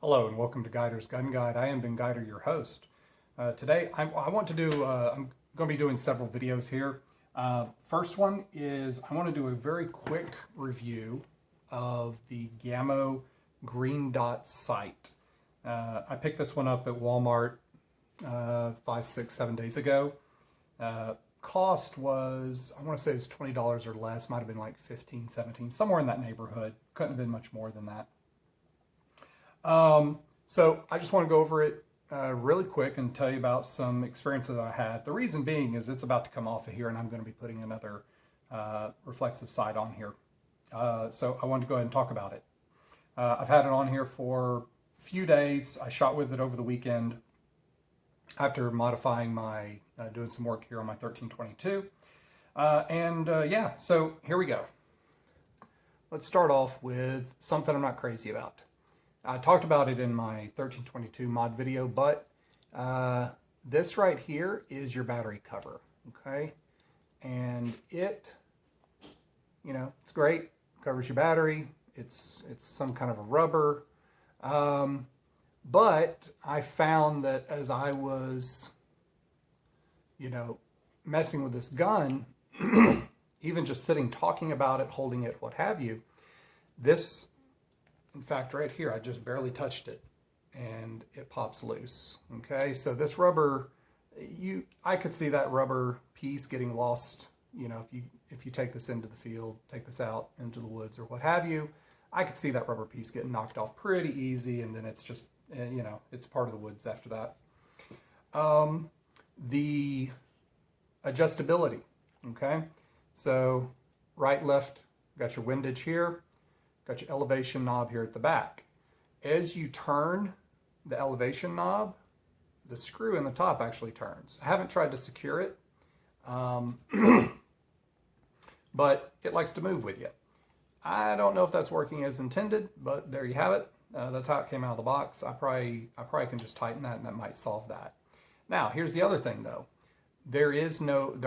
Hello and welcome to Guider's Gun Guide. I am Ben Guider, your host. Today I want to do, I'm going to be doing several videos here. First one is I want to do a very quick review of the Gamo Green Dot sight. I picked this one up at Walmart 5, 6, 7 days ago. Cost was, I want to say it was $20 or less, might have been like 15, 17, somewhere in that neighborhood. Couldn't have been much more than that. So I just want to go over it really quick and tell you about some experiences I had. The reason being is it's about to come off of here and I'm going to be putting another reflexive sight on here. So I wanted to go ahead and talk about it. I've had it on here for a few days. I shot with it over the weekend after modifying my, doing some work here on my 1322. Yeah, so here we go. Let's start off with something I'm not crazy about. I talked about it in my 1322 mod video, but this right here is your battery cover, okay? And it, you know, it's great, covers your battery. It's some kind of a rubber. But I found that as I was, you know, messing with this gun, even just sitting talking about it, holding it, what have you, this, in fact, right here, I just barely touched it and it pops loose. Okay, so this rubber, I could see that rubber piece getting lost. You know, if you take this into the field, take this out into the woods or what have you, I could see that rubber piece getting knocked off pretty easy, and then it's just, you know, it's part of the woods after that. The adjustability. Okay, so right, left, got your windage here. Got your elevation knob here at the back. As you turn the elevation knob, the screw in the top actually turns. I haven't tried to secure it, but it likes to move with you. I don't know if that's working as intended, but there you have it. That's how it came out of the box. I probably can just tighten that, and that might solve that. Now, here's the other thing though. There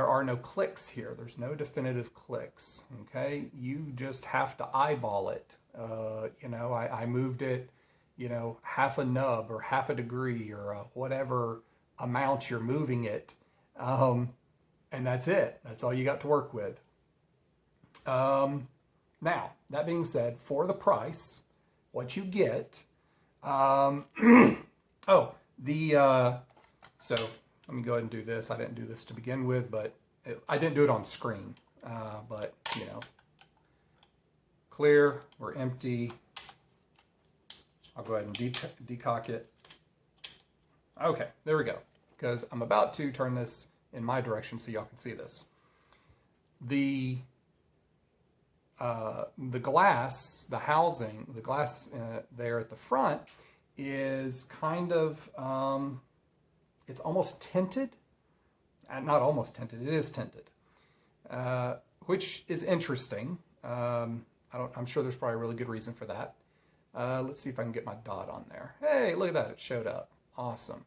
are no clicks here. There's no definitive clicks, okay? You just have to eyeball it. You know, I moved it, you know, half a nub or half a degree or whatever amount you're moving it. And that's it. That's all you got to work with. Now, that being said, for the price, what you get, so let me go ahead and do this. I didn't do this to begin with, but I didn't do it on screen. But, you know, clear, we're empty. I'll go ahead and decock it. Okay, there we go. Because I'm about to turn this in my direction so y'all can see this. The glass, the housing, the glass there at the front is kind of... it's almost tinted, not almost tinted, it is tinted, which is interesting. I'm sure there's probably a really good reason for that. Let's see if I can get my dot on there. Hey, look at that, it showed up. Awesome.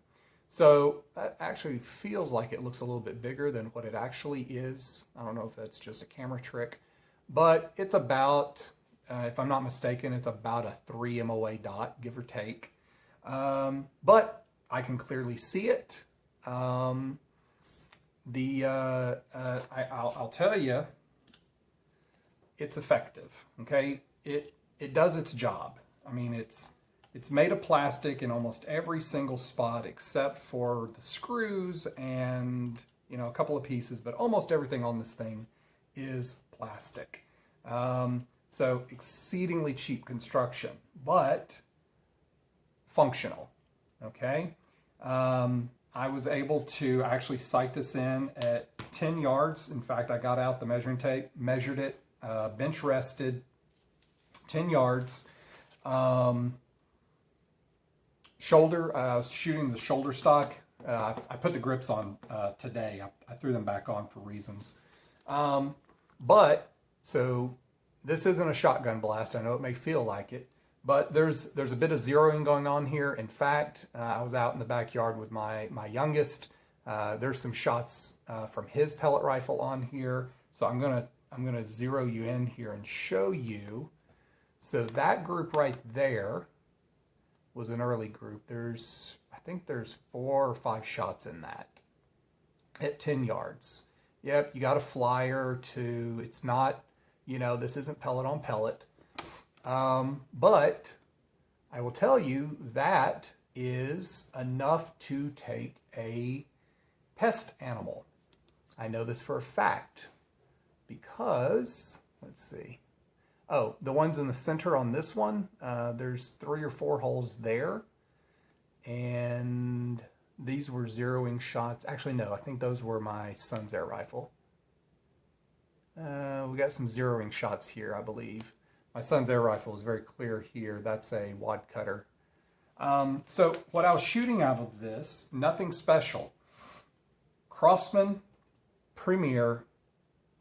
So that actually feels like it looks a little bit bigger than what it actually is. I don't know if that's just a camera trick, but it's about, if I'm not mistaken, it's about a 3 MOA dot, give or take. But I can clearly see it. I'll tell you, it's effective. Okay, it does its job. I mean, it's made of plastic in almost every single spot except for the screws and, you know, a couple of pieces, but almost everything on this thing is plastic. So exceedingly cheap construction, but functional. Okay, I was able to actually sight this in at 10 yards. In fact, I got out the measuring tape, measured it, bench rested, 10 yards. Shoulder, I was shooting the shoulder stock. I put the grips on today. I threw them back on for reasons. But, so this isn't a shotgun blast. I know it may feel like it. But there's a bit of zeroing going on here. In fact, I was out in the backyard with my youngest. There's some shots from his pellet rifle on here. So I'm gonna zero you in here and show you. So that group right there was an early group. I think there's 4 or 5 shots in that at 10 yards. Yep, you got a flyer to, it's not, this isn't pellet on pellet. But I will tell you that is enough to take a pest animal. I know this for a fact because, let's see. Oh, the ones in the center on this one, there's 3 or 4 holes there. And these were zeroing shots. Actually, no, I think those were my son's air rifle. We got some zeroing shots here, I believe. My son's air rifle is very clear here. That's a wad cutter. So what I was shooting out of this, nothing special. Crosman Premier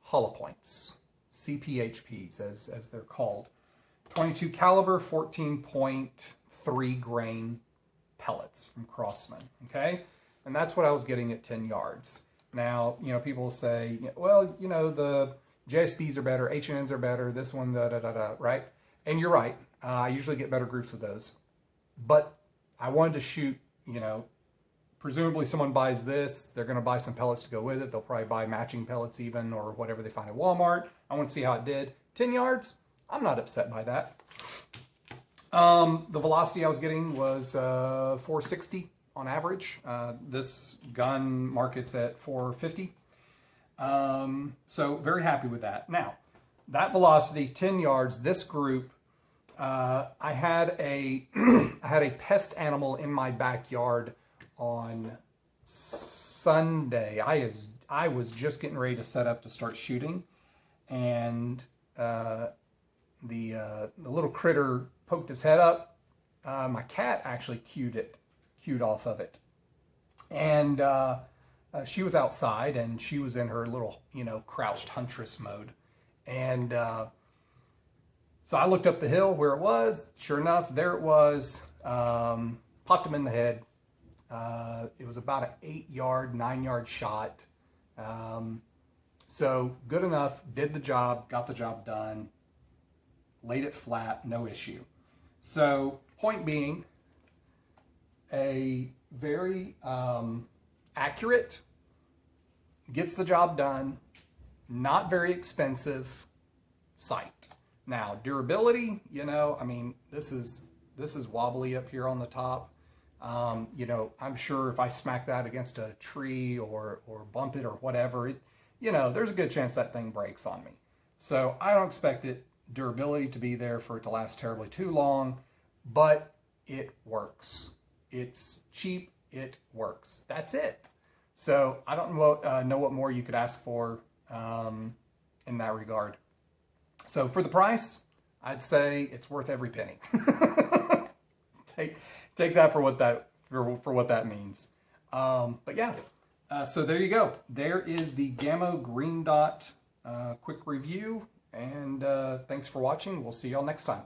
hollow points, CPHPs as they're called. 22 caliber, 14.3 grain pellets from Crosman, okay? And that's what I was getting at 10 yards. Now, people will say, well, the JSBs are better, H&Ns are better, this one, right? And you're right. I usually get better groups with those. But I wanted to shoot, presumably someone buys this, they're going to buy some pellets to go with it. They'll probably buy matching pellets even, or whatever they find at Walmart. I want to see how it did. 10 yards, I'm not upset by that. The velocity I was getting was 460 on average. This gun markets at 450. So very happy with that. Now, that velocity, 10 yards, this group, I had a I had a pest animal in my backyard on Sunday. I was just getting ready to set up to start shooting, and the little critter poked his head up. My cat actually cued off of it, and she was outside and she was in her little crouched huntress mode, and so I looked up the hill where it was. Sure enough, there it was. Popped him in the head. It was about an 8-yard, 9-yard shot. So good enough, did the job, got the job done, laid it flat, no issue. So point being, a very accurate, gets the job done, not very expensive sight. Now, durability, this is wobbly up here on the top. I'm sure if I smack that against a tree or bump it or whatever, there's a good chance that thing breaks on me. So I don't expect durability to be there for it to last terribly too long, but it works. It's cheap, it works. That's it. So I don't know what more you could ask for in that regard. So for the price, I'd say it's worth every penny. Take that for what that means. But yeah, so there you go. There is the Gamo Green Dot quick review, and thanks for watching. We'll see y'all next time.